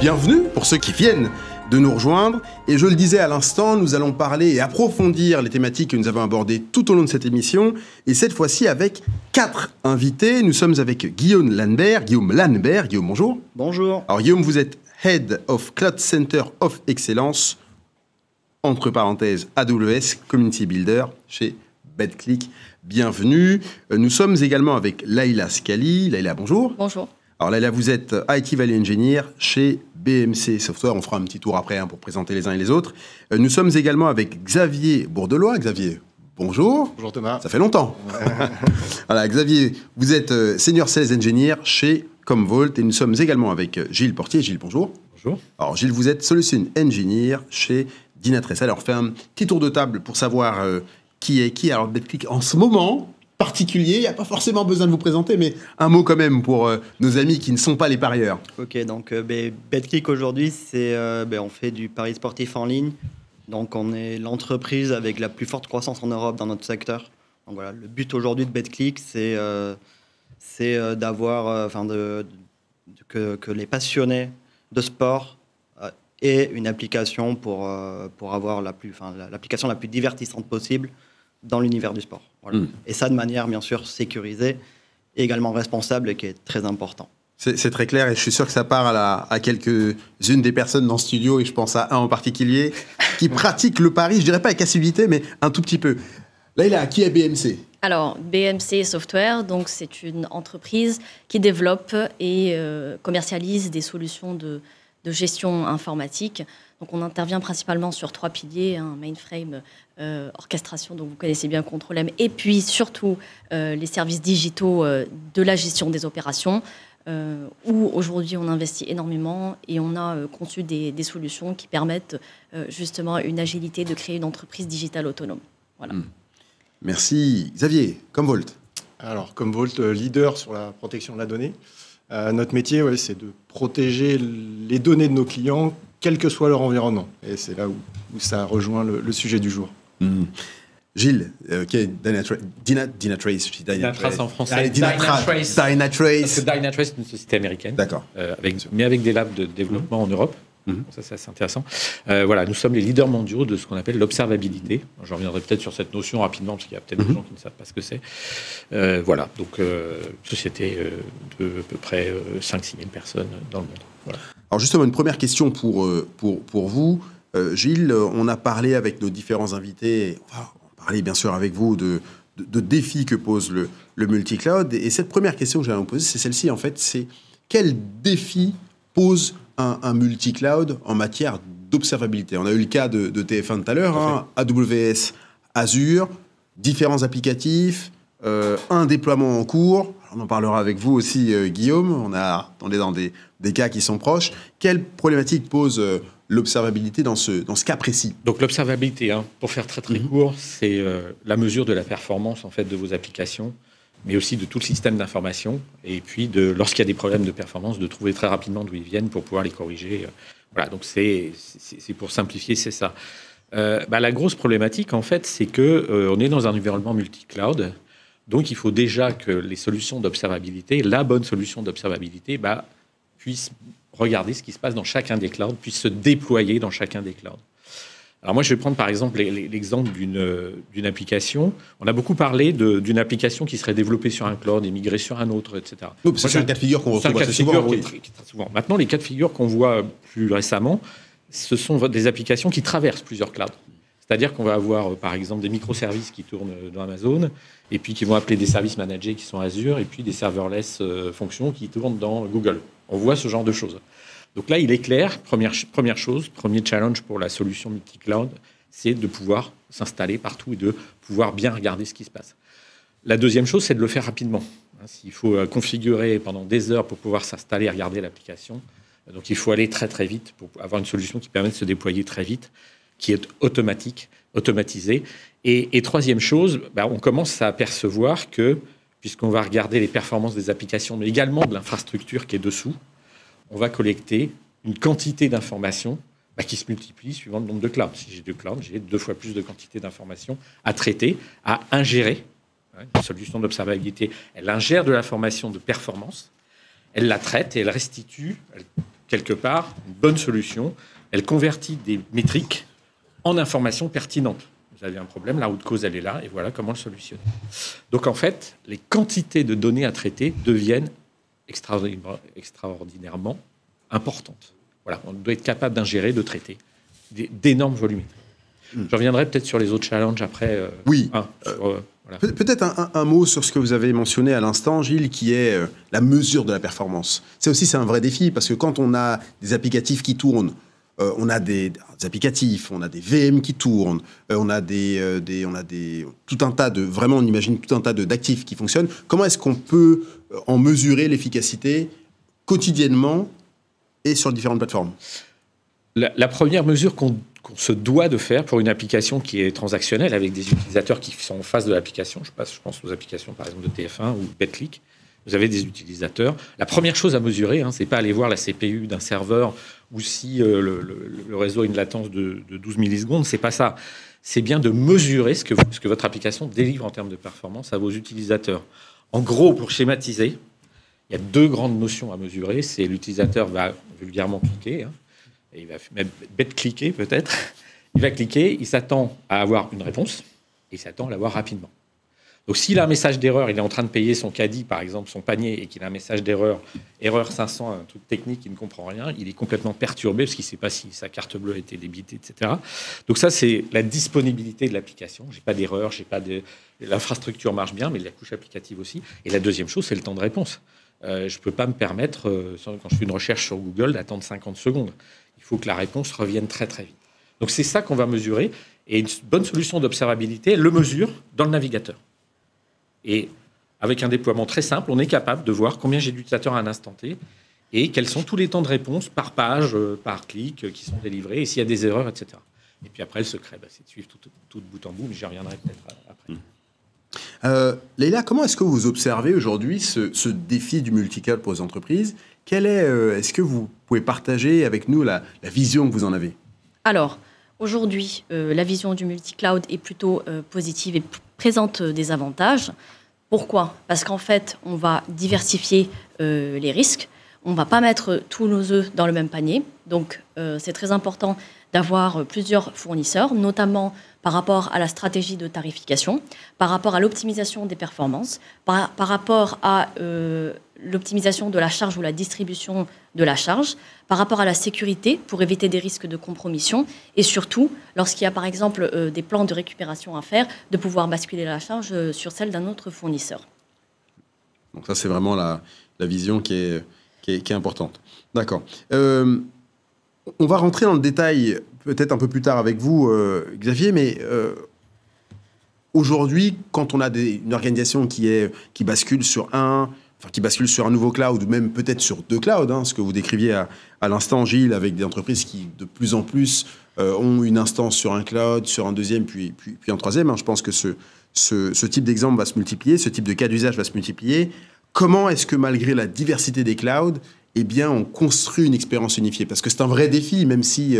Bienvenue pour ceux qui viennent de nous rejoindre. Et je le disais à l'instant, nous allons parler et approfondir les thématiques que nous avons abordées tout au long de cette émission. Et cette fois-ci avec 4 invités. Nous sommes avec Guillaume Lanbert. Guillaume, bonjour. Bonjour. Alors Guillaume, vous êtes Head of Cloud Center of Excellence, entre parenthèses AWS Community Builder chez BetClick. Bienvenue. Nous sommes également avec Laïla Scali. Laïla, bonjour. Bonjour. Alors Laïla, vous êtes IT Value Engineer chez BMC Software. On fera un petit tour après pour présenter les uns et les autres. Nous sommes également avec Xavier Bourdelois. Xavier, bonjour. Bonjour Thomas. Ça fait longtemps. Voilà, Xavier, vous êtes Senior Sales Engineer chez Commvault. Et nous sommes également avec Gilles Portier. Gilles, bonjour. Bonjour. Alors Gilles, vous êtes Solution Engineer chez Dynatrace. Alors on fait un petit tour de table pour savoir qui est qui. Alors BetClick en ce moment particulier, il n'y a pas forcément besoin de vous présenter, mais un mot quand même pour nos amis qui ne sont pas les parieurs. Ok, donc BetClick aujourd'hui, on fait du pari sportif en ligne. Donc on est l'entreprise avec la plus forte croissance en Europe dans notre secteur. Donc voilà, le but aujourd'hui de BetClick, c'est d'avoir, que les passionnés de sport aient une application pour avoir l'application la plus divertissante possible dans l'univers du sport. Voilà. Et ça de manière, bien sûr, sécurisée et également responsable, et qui est très important. C'est très clair, et je suis sûr que ça parle à quelques-unes des personnes dans ce studio, et je pense à un en particulier, qui pratique le pari, je dirais pas avec assiduité, mais un tout petit peu. Laïla, qui est BMC ? Alors, BMC Software, donc c'est une entreprise qui développe et commercialise des solutions de gestion informatique. Donc, on intervient principalement sur 3 piliers, mainframe, orchestration, donc vous connaissez bien Control M, et puis surtout les services digitaux de la gestion des opérations, où aujourd'hui on investit énormément et on a conçu des solutions qui permettent justement une agilité de créer une entreprise digitale autonome. Voilà. Merci. Xavier, Commvault. Alors, Commvault, leader sur la protection de la donnée. Notre métier, c'est de protéger les données de nos clients, quel que soit leur environnement. Et c'est là où ça rejoint le sujet du jour. Gilles, qui est Dynatrace. Dynatrace en français. Dynatrace. Parce que Dynatrace est une société américaine. D'accord. Mais avec des labs de développement en Europe. Ça, c'est assez intéressant. Voilà, nous sommes les leaders mondiaux de ce qu'on appelle l'observabilité. Je reviendrai peut-être sur cette notion rapidement, parce qu'il y a peut-être des gens qui ne savent pas ce que c'est. Voilà, donc société de à peu près 5-6 000 personnes dans le monde. Voilà. Alors justement, une première question pour vous. Gilles, on a parlé avec nos différents invités, on va parler bien sûr avec vous de défis que pose le multi-cloud. Et cette première question que j'ai à vous poser, c'est celle-ci en fait, c'est quel défi pose un multi-cloud en matière d'observabilité? On a eu le cas de TF1 tout à l'heure, AWS, Azure, différents applicatifs, un déploiement en cours. Alors, on en parlera avec vous aussi, Guillaume. On est dans des cas qui sont proches. Quelle problématique pose l'observabilité dans ce cas précis? Donc l'observabilité, pour faire très très court, c'est la mesure de la performance en fait de vos applications, mais aussi de tout le système d'information, et puis lorsqu'il y a des problèmes de performance, de trouver très rapidement d'où ils viennent pour pouvoir les corriger. Voilà, donc c'est pour simplifier, c'est ça. La grosse problématique, en fait, c'est qu'on est dans un environnement multi-cloud, donc il faut déjà que les solutions d'observabilité, la bonne solution d'observabilité, puisse regarder ce qui se passe dans chacun des clouds, puisse se déployer dans chacun des clouds. Alors moi, je vais prendre par exemple l'exemple d'une application. On a beaucoup parlé d'une application qui serait développée sur un cloud et migrée sur un autre, etc. C'est un cas de figure qu'on retrouve assez souvent. Qui est très souvent. Maintenant, les cas de figure qu'on voit plus récemment, ce sont des applications qui traversent plusieurs clouds. C'est-à-dire qu'on va avoir, par exemple, des microservices qui tournent dans Amazon, et puis qui vont appeler des services managés qui sont Azure, et puis des serverless fonctions qui tournent dans Google. On voit ce genre de choses. Donc là, il est clair, première chose, premier challenge pour la solution multi-cloud, c'est de pouvoir s'installer partout et de pouvoir bien regarder ce qui se passe. La deuxième chose, c'est de le faire rapidement. S'il faut configurer pendant des heures pour pouvoir s'installer et regarder l'application, donc il faut aller très très vite pour avoir une solution qui permet de se déployer très vite, qui est automatisée. Et troisième chose, on commence à apercevoir que, puisqu'on va regarder les performances des applications, mais également de l'infrastructure qui est dessous, on va collecter une quantité d'informations qui se multiplie suivant le nombre de clouds. Si j'ai 2 clouds, j'ai 2 fois plus de quantité d'informations à traiter, à ingérer. Une solution d'observabilité, elle ingère de l'information de performance, elle la traite et elle restitue, quelque part, une bonne solution. Elle convertit des métriques en informations pertinentes. Vous avez un problème, la route cause, elle est là, et voilà comment le solutionner. Donc, en fait, les quantités de données à traiter deviennent extraordinairement importantes. Voilà, on doit être capable d'ingérer, de traiter d'énormes volumétries. Je reviendrai peut-être sur les autres challenges après. Oui. Voilà. Peut-être un mot sur ce que vous avez mentionné à l'instant, Gilles, qui est la mesure de la performance. C'est un vrai défi, parce que quand on a des applicatifs qui tournent, on a des applicatifs, on a des VM qui tournent, on a tout un tas de, vraiment, on imagine tout un tas d'actifs qui fonctionnent. Comment est-ce qu'on peut en mesurer l'efficacité quotidiennement et sur différentes plateformes? La première mesure qu'on se doit de faire pour une application qui est transactionnelle, avec des utilisateurs qui sont en face de l'application, je pense aux applications par exemple de TF1 ou BetClick, vous avez des utilisateurs. La première chose à mesurer, c'est pas aller voir la CPU d'un serveur ou si le réseau a une latence de 12 millisecondes, c'est pas ça. C'est bien de mesurer ce que votre application délivre en termes de performance à vos utilisateurs. En gros, pour schématiser, il y a deux grandes notions à mesurer. C'est l'utilisateur va vulgairement cliquer, et il va même cliquer peut-être. Il va cliquer, il s'attend à avoir une réponse, et il s'attend à l'avoir rapidement. Donc s'il a un message d'erreur, il est en train de payer son caddie, par exemple, son panier, et qu'il a un message d'erreur, erreur 500, un truc technique, il ne comprend rien, il est complètement perturbé parce qu'il ne sait pas si sa carte bleue a été débitée, etc. Donc ça, c'est la disponibilité de l'application. Je n'ai pas d'erreur, l'infrastructure marche bien, mais la couche applicative aussi. Et la deuxième chose, c'est le temps de réponse. Je ne peux pas me permettre, quand je fais une recherche sur Google, d'attendre 50 secondes. Il faut que la réponse revienne très, très vite. Donc c'est ça qu'on va mesurer. Et une bonne solution d'observabilité, elle le mesure dans le navigateur. Et avec un déploiement très simple, on est capable de voir combien j'ai d'utilisateurs à un instant T et quels sont tous les temps de réponse par page, par clic qui sont délivrés et s'il y a des erreurs, etc. Et puis après, le secret, c'est de suivre tout de bout en bout, mais j'y reviendrai peut-être après. Leïla, comment est-ce que vous observez aujourd'hui ce défi du multicloud pour les entreprises? Est-ce que vous pouvez partager avec nous la vision que vous en avez? Alors, aujourd'hui, la vision du multicloud est plutôt positive et présente des avantages. Pourquoi? Parce qu'en fait, on va diversifier les risques. On ne va pas mettre tous nos œufs dans le même panier. Donc, c'est très important d'avoir plusieurs fournisseurs, notamment par rapport à la stratégie de tarification, par rapport à l'optimisation des performances, par rapport à l'optimisation de la charge ou la distribution de la charge, par rapport à la sécurité pour éviter des risques de compromission et surtout, lorsqu'il y a par exemple des plans de récupération à faire, de pouvoir basculer la charge sur celle d'un autre fournisseur. Donc ça, c'est vraiment la vision qui est importante. D'accord. On va rentrer dans le détail peut-être un peu plus tard avec vous, Xavier, mais aujourd'hui, quand on a une organisation qui bascule sur un nouveau cloud, ou même peut-être sur deux clouds, ce que vous décriviez à l'instant, Gilles, avec des entreprises qui, de plus en plus, ont une instance sur un cloud, sur un deuxième, puis un troisième. Je pense que ce type d'exemple va se multiplier, ce type de cas d'usage va se multiplier. Comment est-ce que, malgré la diversité des clouds, on construit une expérience unifiée? Parce que c'est un vrai défi, même si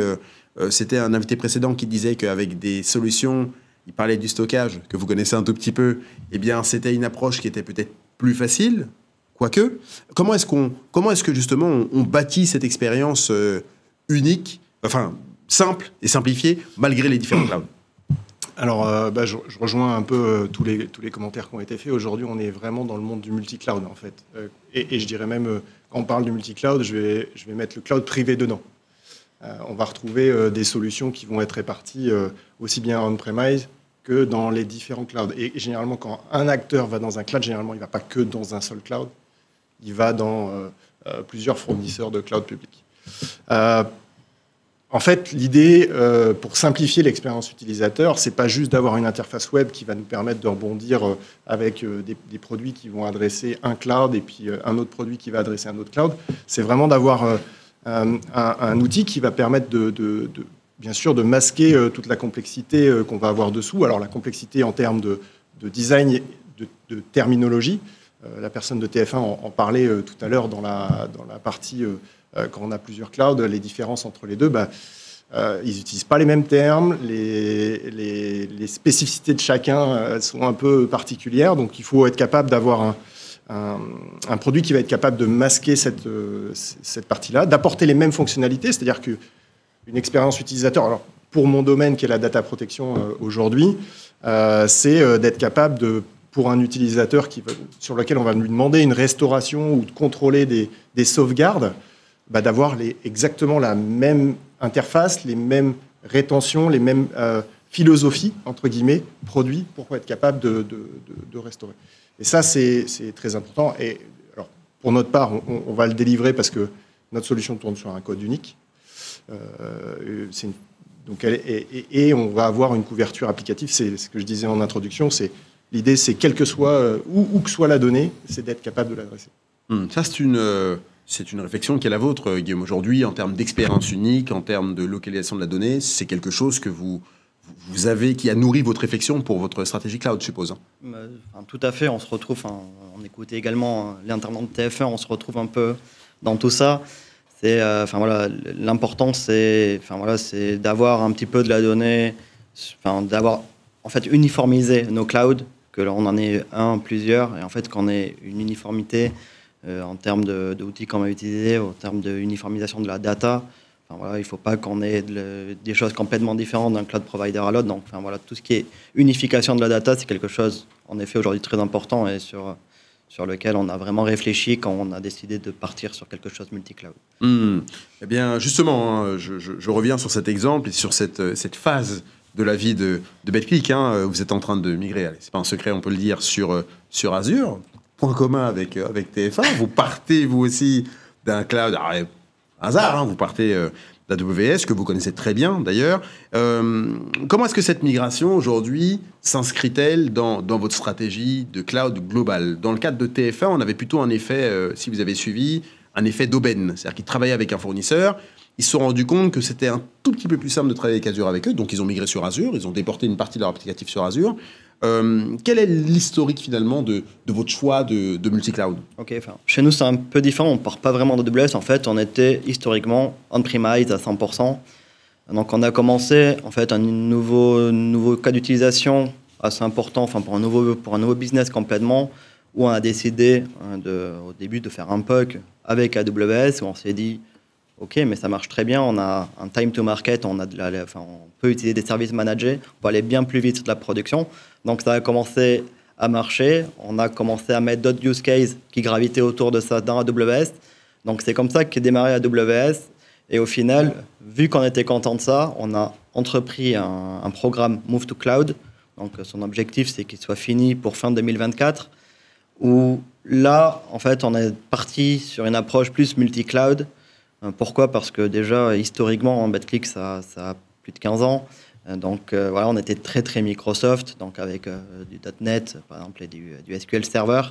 c'était un invité précédent qui disait qu'avec des solutions, il parlait du stockage, que vous connaissez un tout petit peu, c'était une approche qui était peut-être plus facile. Quoique, comment est-ce que justement on bâtit cette expérience unique, simple et simplifiée, malgré les différents clouds? Alors, je rejoins un peu tous les commentaires qui ont été faits. Aujourd'hui, on est vraiment dans le monde du multi-cloud, en fait. Et je dirais même, quand on parle du multi-cloud, je vais mettre le cloud privé dedans. On va retrouver des solutions qui vont être réparties aussi bien on-premise que dans les différents clouds. Et généralement, quand un acteur va dans un cloud, généralement, il ne va pas que dans un seul cloud. Il va dans plusieurs fournisseurs de cloud public. En fait, l'idée, pour simplifier l'expérience utilisateur, c'est pas juste d'avoir une interface web qui va nous permettre de rebondir avec des produits qui vont adresser un cloud et puis un autre produit qui va adresser un autre cloud. C'est vraiment d'avoir un outil qui va permettre bien sûr, de masquer toute la complexité qu'on va avoir dessous. Alors, la complexité en termes de design, de terminologie. La personne de TF1 en parlait tout à l'heure dans la partie... quand on a plusieurs clouds, les différences entre les deux, ils n'utilisent pas les mêmes termes, les spécificités de chacun sont un peu particulières, donc il faut être capable d'avoir un produit qui va être capable de masquer cette partie-là, d'apporter les mêmes fonctionnalités, c'est-à-dire qu'une expérience utilisateur, alors pour mon domaine qui est la data protection aujourd'hui, c'est d'être capable pour un utilisateur sur lequel on va lui demander une restauration ou de contrôler des sauvegardes, d'avoir exactement la même interface, les mêmes rétentions, les mêmes philosophies, entre guillemets, produits pour être capable de restaurer. Et ça, c'est très important. Et alors, pour notre part, on va le délivrer parce que notre solution tourne sur un code unique. Et on va avoir une couverture applicative. C'est ce que je disais en introduction. L'idée, c'est quelle que soit, où que soit la donnée, c'est d'être capable de l'adresser. Ça, c'est une réflexion qui est la vôtre, Guillaume. Aujourd'hui, en termes d'expérience unique, en termes de localisation de la donnée, c'est quelque chose que vous avez, qui a nourri votre réflexion pour votre stratégie cloud, je suppose. Tout à fait. On se retrouve, on écoutait également l'intervenant de TF1, on se retrouve un peu dans tout ça. L'important, c'est d'avoir un petit peu de la donnée, d'avoir en fait uniformisé nos clouds, que l'on en ait plusieurs, et en fait qu'on ait une uniformité en termes d'outils qu'on va utiliser, en termes d'uniformisation de la data. Il ne faut pas qu'on ait des choses complètement différentes d'un cloud provider à l'autre. Donc, tout ce qui est unification de la data, c'est quelque chose, en effet, aujourd'hui très important et sur lequel on a vraiment réfléchi quand on a décidé de partir sur quelque chose multi-cloud. Eh bien, justement, je reviens sur cet exemple et sur cette phase de la vie de BetClick. Vous êtes en train de migrer, ce n'est pas un secret, on peut le dire, sur Azure. Point commun avec TF1. Vous partez, vous aussi, d'un cloud... hasard, vous partez d'AWS, que vous connaissez très bien d'ailleurs. Comment est-ce que cette migration aujourd'hui s'inscrit-elle dans votre stratégie de cloud global? Dans le cadre de TF1, on avait plutôt un effet, si vous avez suivi, un effet d'aubaine. C'est-à-dire qu'ils travaillaient avec un fournisseur, ils se sont rendus compte que c'était un tout petit peu plus simple de travailler avec Azure avec eux, donc ils ont migré sur Azure, ils ont déporté une partie de leur applicatif sur Azure. Quel est l'historique finalement de votre choix de multi-cloud? Chez nous, c'est un peu différent. On ne part pas vraiment d'AWS. En fait, on était historiquement on-premise à 100%. Donc, on a commencé en fait un nouveau cas d'utilisation assez important, pour un nouveau business complètement, où on a décidé au début de faire un POC avec AWS, où on s'est dit OK, mais ça marche très bien, on a un time to market, on peut utiliser des services managés, on peut aller bien plus vite sur de la production. Donc ça a commencé à marcher, on a commencé à mettre d'autres use cases qui gravitaient autour de ça dans AWS. Donc c'est comme ça qu'est démarré AWS. Et au final, vu qu'on était content de ça, on a entrepris un programme Move to Cloud. Donc son objectif, c'est qu'il soit fini pour fin 2024, où là, en fait, on est parti sur une approche plus multi-cloud. Pourquoi? Parce que déjà, historiquement, en BetClick, ça a plus de 15 ans. Donc, on était très, très Microsoft, donc avec du .NET, par exemple, et du SQL Server.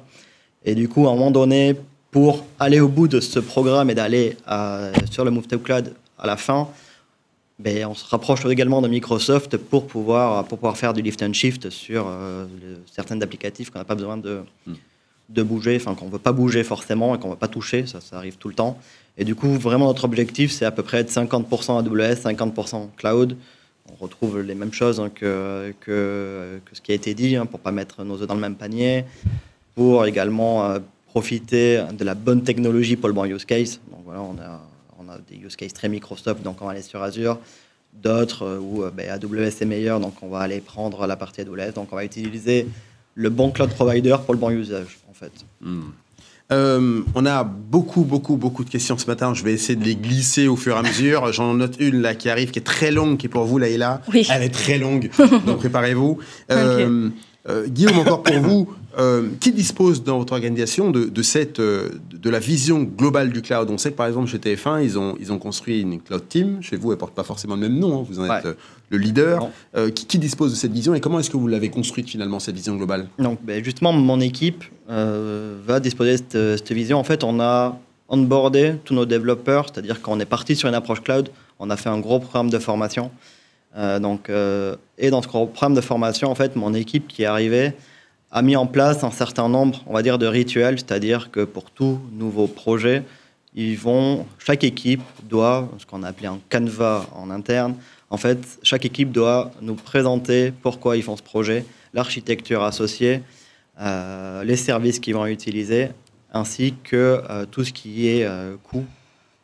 Et du coup, à un moment donné, pour aller au bout de ce programme et d'aller sur le Move to Cloud à la fin, on se rapproche également de Microsoft pour pouvoir faire du lift and shift sur certains applicatifs qu'on n'a pas besoin de bouger, qu'on ne veut pas bouger forcément et qu'on ne veut pas toucher, ça arrive tout le temps. Et du coup, vraiment, notre objectif, c'est à peu près de 50% AWS, 50% cloud. On retrouve les mêmes choses que ce qui a été dit, pour ne pas mettre nos œufs dans le même panier, pour également profiter de la bonne technologie pour le bon use case. Donc voilà, on a des use cases très Microsoft, donc on va aller sur Azure. D'autres où AWS est meilleur, donc on va aller prendre la partie AWS. Donc on va utiliser le bon cloud provider pour le bon usage, en fait. On a beaucoup de questions ce matin. Je vais essayer de les glisser au fur et à mesure. J'en note une là qui arrive, qui est très longue, qui est pour vous, Laïla. Oui. Elle est très longue, donc préparez-vous. Guillaume, encore pour vous, qui dispose dans votre organisation de la vision globale du cloud? On sait que par exemple chez TF1, ils ont construit une cloud team. Chez vous, elle ne porte pas forcément le même nom, vous en êtes le leader. Qui dispose de cette vision et comment est-ce que vous l'avez construite finalement, cette vision globale? Donc, justement, mon équipe va disposer de cette vision. En fait, on a onboardé tous nos développeurs, c'est-à-dire qu'on est parti sur une approche cloud, on a fait un gros programme de formation. Et dans ce programme de formation, en fait, mon équipe qui est arrivée a mis en place un certain nombre, on va dire, de rituels, c'est-à-dire que pour tout nouveau projet, chaque équipe doit, ce qu'on a appelé un canevas en interne, en fait, chaque équipe doit nous présenter pourquoi ils font ce projet, l'architecture associée, les services qu'ils vont utiliser, ainsi que tout ce qui est coût.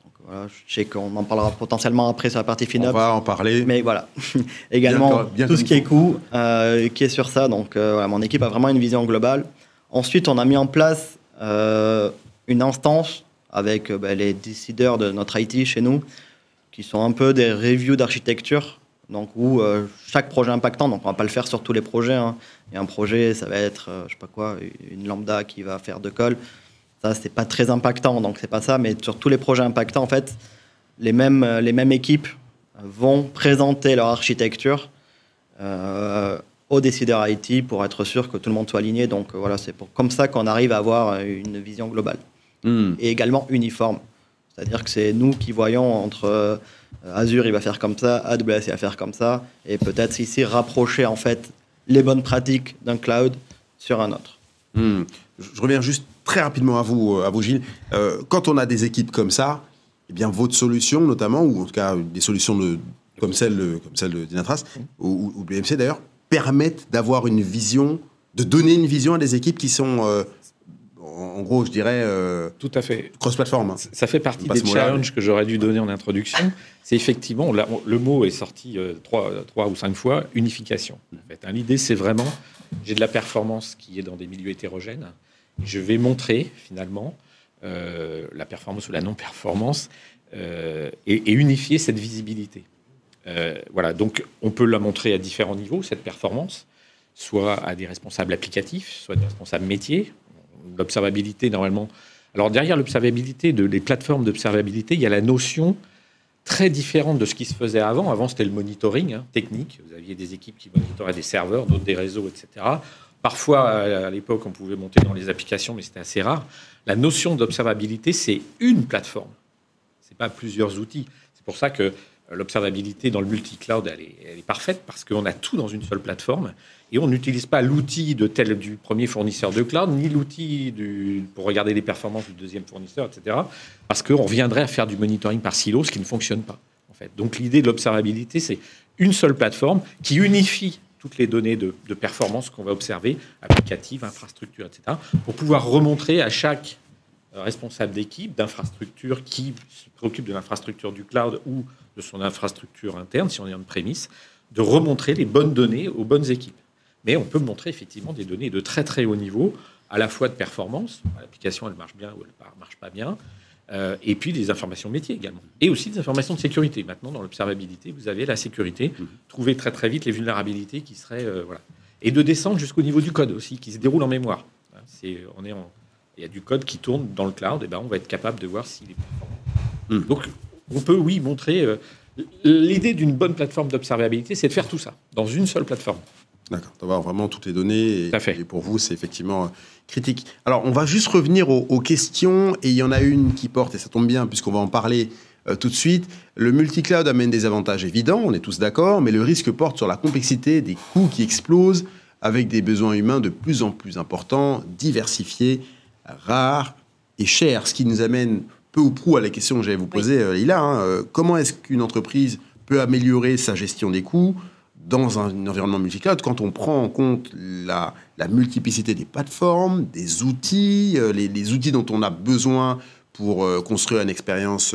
Donc, voilà, je sais qu'on en parlera potentiellement après sur la partie FinOps. On va en parler. Mais voilà, également bien tout ce qui est coût, qui est sur ça. Donc voilà, mon équipe a vraiment une vision globale. Ensuite, on a mis en place une instance avec les décideurs de notre IT chez nous, qui sont un peu des reviews d'architecture, donc où chaque projet impactant, donc on va pas le faire sur tous les projets, hein. Il y a un projet, ça va être, je sais pas quoi, une lambda qui va faire de call. Ça, c'est pas très impactant, donc c'est pas ça. Mais sur tous les projets impactants, en fait, les mêmes équipes vont présenter leur architecture aux décideurs IT pour être sûr que tout le monde soit aligné. Donc voilà, c'est comme ça qu'on arrive à avoir une vision globale. Et également uniforme. C'est-à-dire que c'est nous qui voyons entre Azure, il va faire comme ça, AWS, il va faire comme ça, et peut-être ici rapprocher en fait les bonnes pratiques d'un cloud sur un autre. Je reviens juste très rapidement à vous Gilles. Quand on a des équipes comme ça, eh bien votre solution notamment, ou en tout cas des solutions comme celle de Dynatrace ou BMC d'ailleurs, permettent d'avoir une vision, de donner une vision à des équipes qui sont en gros, je dirais, tout à fait cross-platform. Ça fait partie des challenges que j'aurais dû donner en introduction. C'est effectivement, le mot est sorti 3 ou 5 fois, unification. En fait, l'idée, c'est vraiment, j'ai de la performance qui est dans des milieux hétérogènes. Je vais montrer, finalement, la performance ou la non-performance et unifier cette visibilité. Voilà, donc, on peut la montrer à différents niveaux, cette performance, soit à des responsables applicatifs, soit des responsables métiers. L'observabilité, normalement. Alors, derrière l'observabilité, des plateformes d'observabilité, il y a la notion très différente de ce qui se faisait avant. Avant, c'était le monitoring technique. Vous aviez des équipes qui monitoraient des serveurs, d'autres des réseaux, etc. Parfois, à l'époque, on pouvait monter dans les applications, mais c'était assez rare. La notion d'observabilité, c'est une plateforme. Ce n'est pas plusieurs outils. C'est pour ça que l'observabilité dans le multi-cloud, elle est parfaite, parce qu'on a tout dans une seule plateforme. Et on n'utilise pas l'outil du premier fournisseur de cloud, ni l'outil pour regarder les performances du deuxième fournisseur, etc. Parce qu'on reviendrait à faire du monitoring par silo, ce qui ne fonctionne pas, en fait. Donc l'idée de l'observabilité, c'est une seule plateforme qui unifie toutes les données de performance qu'on va observer, applicatives, infrastructures, etc., pour pouvoir remontrer à chaque responsable d'équipe, d'infrastructure qui se préoccupe de l'infrastructure du cloud ou de son infrastructure interne, si on est en premise, de remontrer les bonnes données aux bonnes équipes. Mais on peut montrer effectivement des données de très très haut niveau, à la fois de performance, l'application elle marche bien ou elle ne marche pas bien, et puis des informations métiers également. Et aussi des informations de sécurité. Maintenant, dans l'observabilité, vous avez la sécurité, trouver très très vite les vulnérabilités qui seraient... voilà. Et de descendre jusqu'au niveau du code aussi, qui se déroule en mémoire. Il y a du code qui tourne dans le cloud, et ben on va être capable de voir s'il est performant. Donc on peut, oui, montrer... l'idée d'une bonne plateforme d'observabilité, c'est de faire tout ça, dans une seule plateforme. D'accord, d'avoir vraiment toutes les données. Et pour vous, c'est effectivement critique. Alors, on va juste revenir aux questions. Et il y en a une qui porte, et ça tombe bien, puisqu'on va en parler tout de suite. Le multi-cloud amène des avantages évidents, on est tous d'accord, mais le risque porte sur la complexité, des coûts qui explosent, avec des besoins humains de plus en plus importants, diversifiés, rares et chers. Ce qui nous amène peu ou prou à la question que j'allais vous poser, Lila. Comment est-ce qu'une entreprise peut améliorer sa gestion des coûts dans un environnement multi-cloud, quand on prend en compte la multiplicité des plateformes, des outils, les outils dont on a besoin pour construire une expérience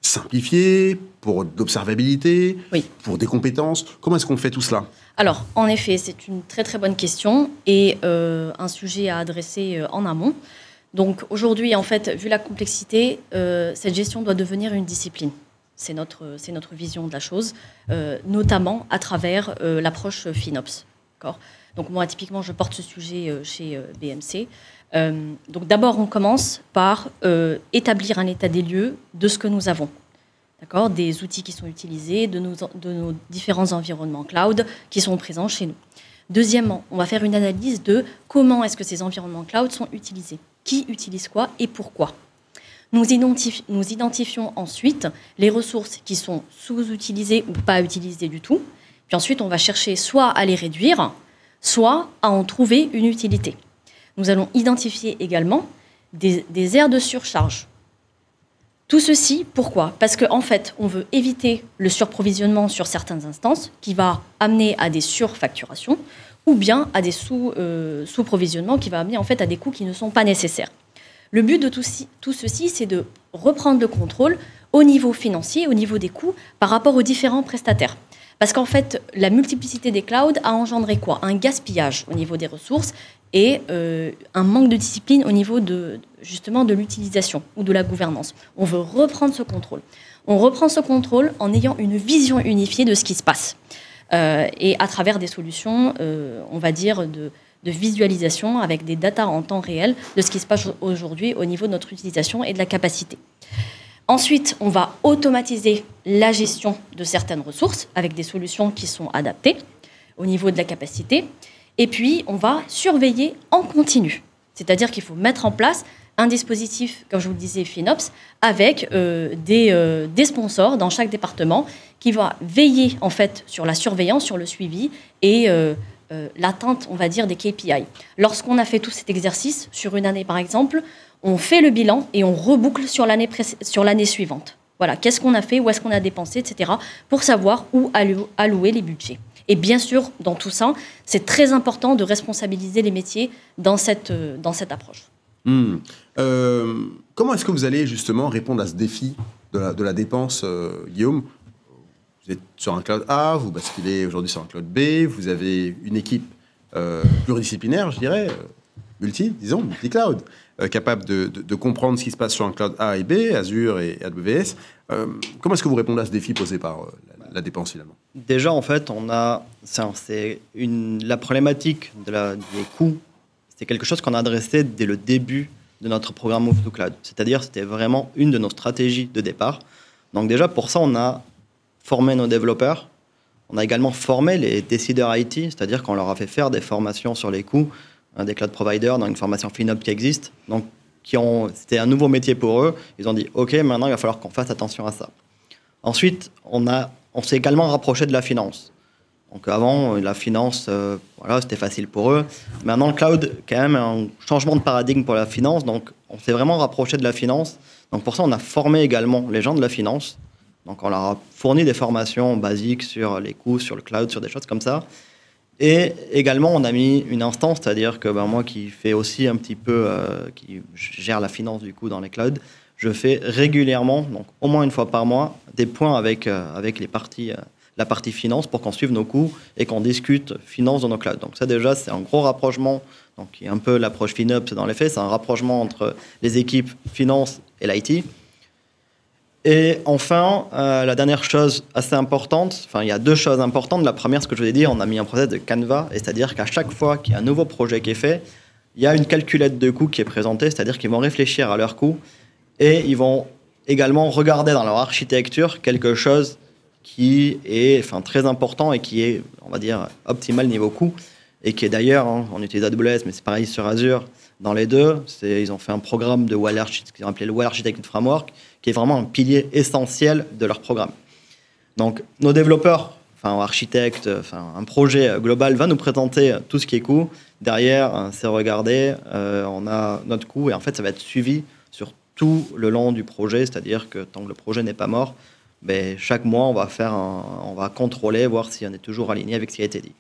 simplifiée, pour l'observabilité, pour des compétences. Comment est-ce qu'on fait tout cela ? Alors, en effet, c'est une très très bonne question et un sujet à adresser en amont. Donc aujourd'hui, en fait, vu la complexité, cette gestion doit devenir une discipline. C'est notre vision de la chose, notamment à travers l'approche FinOps. Donc moi, typiquement, je porte ce sujet chez BMC. Donc d'abord, on commence par établir un état des lieux de ce que nous avons. Des outils qui sont utilisés, de nos différents environnements cloud qui sont présents chez nous. Deuxièmement, on va faire une analyse de comment est-ce que ces environnements cloud sont utilisés. Qui utilise quoi et pourquoi ? Nous identifions ensuite les ressources qui sont sous-utilisées ou pas utilisées du tout. Puis ensuite, on va chercher soit à les réduire, soit à en trouver une utilité. Nous allons identifier également des aires de surcharge. Tout ceci, pourquoi ? Parce qu'en fait, on veut éviter le surprovisionnement sur certaines instances qui va amener à des surfacturations ou bien à des sous-provisionnements qui va amener en fait à des coûts qui ne sont pas nécessaires. Le but de tout ceci, c'est de reprendre le contrôle au niveau financier, au niveau des coûts, par rapport aux différents prestataires. Parce qu'en fait, la multiplicité des clouds a engendré quoi? Un gaspillage au niveau des ressources et un manque de discipline au niveau justement de l'utilisation ou de la gouvernance. On veut reprendre ce contrôle. On reprend ce contrôle en ayant une vision unifiée de ce qui se passe. Et à travers des solutions, on va dire, de visualisation avec des datas en temps réel de ce qui se passe aujourd'hui au niveau de notre utilisation et de la capacité. Ensuite, on va automatiser la gestion de certaines ressources avec des solutions qui sont adaptées au niveau de la capacité. Et puis, on va surveiller en continu. C'est-à-dire qu'il faut mettre en place un dispositif, comme je vous le disais, FinOps, avec des sponsors dans chaque département qui va veiller en fait sur la surveillance, sur le suivi et l'atteinte, on va dire, des KPI. Lorsqu'on a fait tout cet exercice, sur une année par exemple, on fait le bilan et on reboucle sur l'année suivante. Voilà, qu'est-ce qu'on a fait, où est-ce qu'on a dépensé, etc., pour savoir où allouer les budgets. Et bien sûr, dans tout ça, c'est très important de responsabiliser les métiers dans cette approche. Comment est-ce que vous allez justement répondre à ce défi de la dépense, Guillaume? Vous êtes sur un cloud A, vous basculez aujourd'hui sur un cloud B, vous avez une équipe pluridisciplinaire, je dirais, multi-cloud, capable de comprendre ce qui se passe sur un cloud A et B, Azure et AWS. Comment est-ce que vous répondez à ce défi posé par la dépense finalement? Déjà, en fait, la problématique des coûts, c'est quelque chose qu'on a adressé dès le début de notre programme Move to Cloud. C'est-à-dire, c'était vraiment une de nos stratégies de départ. Donc déjà, pour ça, on a formé nos développeurs. On a également formé les décideurs IT, c'est-à-dire qu'on leur a fait faire des formations sur les coûts des cloud providers dans une formation FinOps qui existe. Donc, c'était un nouveau métier pour eux. Ils ont dit, OK, maintenant, il va falloir qu'on fasse attention à ça. Ensuite, on s'est également rapproché de la finance. Donc avant, la finance, c'était facile pour eux. Maintenant, le cloud, quand même, un changement de paradigme pour la finance. Donc, on s'est vraiment rapproché de la finance. Donc, pour ça, on a formé également les gens de la finance. Donc, on leur a fourni des formations basiques sur les coûts, sur le cloud, sur des choses comme ça. Et également, on a mis une instance, c'est-à-dire que moi qui fais aussi un petit peu, qui gère la finance du coup dans les clouds, je fais régulièrement, donc au moins une fois par mois, des points avec la partie finance pour qu'on suive nos coûts et qu'on discute finance dans nos clouds. Donc ça déjà, c'est un gros rapprochement, donc qui est un peu l'approche FinOps dans les faits, c'est un rapprochement entre les équipes finance et l'IT. Et enfin, la dernière chose assez importante, il y a deux choses importantes. La première, ce que je vous ai dit, on a mis un process de Canva, c'est-à-dire qu'à chaque fois qu'il y a un nouveau projet qui est fait, il y a une calculette de coûts qui est présentée, c'est-à-dire qu'ils vont réfléchir à leurs coûts et ils vont également regarder dans leur architecture quelque chose qui est très important et qui est, on va dire, optimal niveau coût et qui est d'ailleurs, on utilise AWS, mais c'est pareil sur Azure. Dans les deux, ils ont fait un programme de ce qu'ils ont appelé le Well Architected Framework, qui est vraiment un pilier essentiel de leur programme. Donc, nos développeurs, architectes, un projet global va nous présenter tout ce qui est coût. Derrière, c'est regarder, on a notre coût et en fait, ça va être suivi sur tout le long du projet, c'est-à-dire que tant que le projet n'est pas mort, chaque mois, on va contrôler, voir si on est toujours aligné avec ce qui a été dit.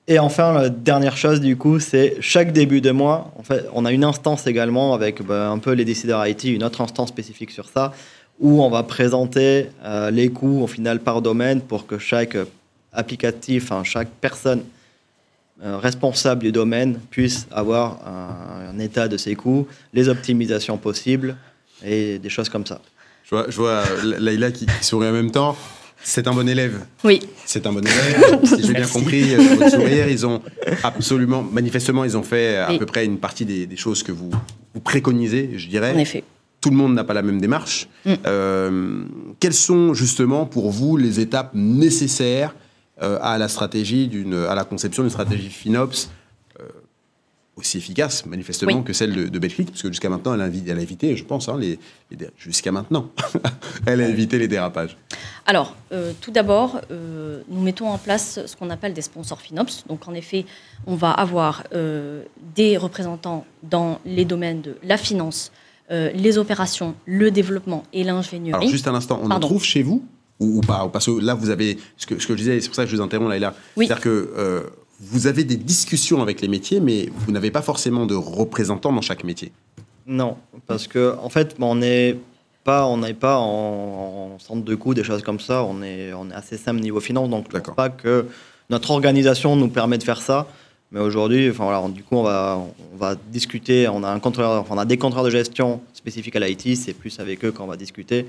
Et enfin, la dernière chose, du coup, c'est chaque début de mois, en fait, on a une instance également avec un peu les décideurs IT, une autre instance spécifique sur ça, où on va présenter les coûts, au final, par domaine pour que chaque applicatif, chaque personne responsable du domaine puisse avoir un état de ses coûts, les optimisations possibles et des choses comme ça. Je vois Laïla qui sourit en même temps. C'est un bon élève. Oui. C'est un bon élève. Si j'ai bien compris, votre sourire, ils ont manifestement, ils ont fait à peu près une partie des choses que vous préconisez, je dirais. En effet. Tout le monde n'a pas la même démarche. Quelles sont justement pour vous les étapes nécessaires à la stratégie à la conception d'une stratégie FinOps aussi efficace, manifestement, que celle de Betclic, parce que jusqu'à maintenant, elle a évité, je pense, jusqu'à maintenant, elle a évité les dérapages. Alors, tout d'abord, nous mettons en place ce qu'on appelle des sponsors FinOps. Donc, en effet, on va avoir des représentants dans les domaines de la finance, les opérations, le développement et l'ingénierie. Alors, juste un instant, on en trouve chez vous ou pas? Parce que là, vous avez... Ce que je disais, c'est pour ça que je vous interromps, Laïla. Oui. C'est-à-dire que vous avez des discussions avec les métiers, mais vous n'avez pas forcément de représentants dans chaque métier. Non, parce que en fait, on n'est pas en centre de coûts, des choses comme ça. On est assez simple niveau finance, donc je ne pense pas que notre organisation nous permet de faire ça. Mais aujourd'hui, du coup, on va discuter. On a des contrôleurs de gestion spécifiques à l'IT. C'est plus avec eux qu'on va discuter,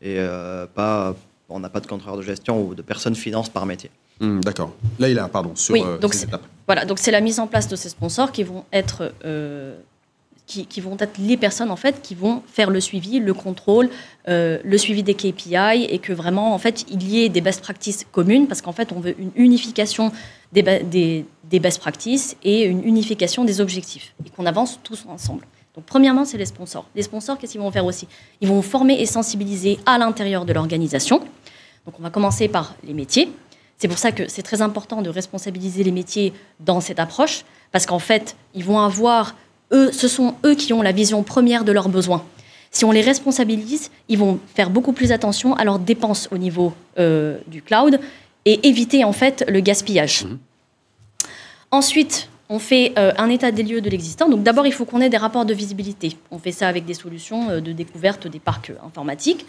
et on n'a pas de contrôleur de gestion ou de personnes finance par métier. D'accord. Là, pardon, sur donc ces étapes. Voilà, donc c'est la mise en place de ces sponsors qui vont être qui vont être les personnes en fait qui vont faire le suivi, le contrôle, le suivi des KPI, et que vraiment en fait il y ait des best practices communes, parce qu'en fait on veut une unification des best practices et une unification des objectifs, et qu'on avance tous ensemble. Donc premièrement, c'est les sponsors. Les sponsors, qu'est-ce qu'ils vont faire aussi? Ils vont former et sensibiliser à l'intérieur de l'organisation. Donc on va commencer par les métiers. C'est pour ça que c'est très important de responsabiliser les métiers dans cette approche, parce qu'en fait, ils vont avoir, ce sont eux qui ont la vision première de leurs besoins. Si on les responsabilise, ils vont faire beaucoup plus attention à leurs dépenses au niveau du cloud et éviter en fait le gaspillage. Ensuite, on fait un état des lieux de l'existant. Donc d'abord, il faut qu'on ait des rapports de visibilité. On fait ça avec des solutions de découverte des parcs informatiques.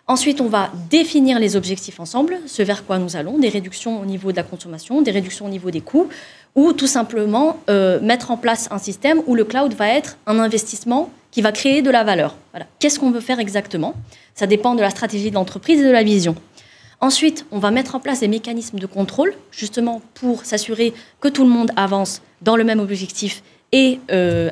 Ensuite, on va définir les objectifs ensemble, ce vers quoi nous allons, des réductions au niveau de la consommation, des réductions au niveau des coûts, ou tout simplement mettre en place un système où le cloud va être un investissement qui va créer de la valeur. Voilà. Qu'est-ce qu'on veut faire exactement? Ça dépend de la stratégie de l'entreprise et de la vision. Ensuite, on va mettre en place des mécanismes de contrôle, justement pour s'assurer que tout le monde avance dans le même objectif et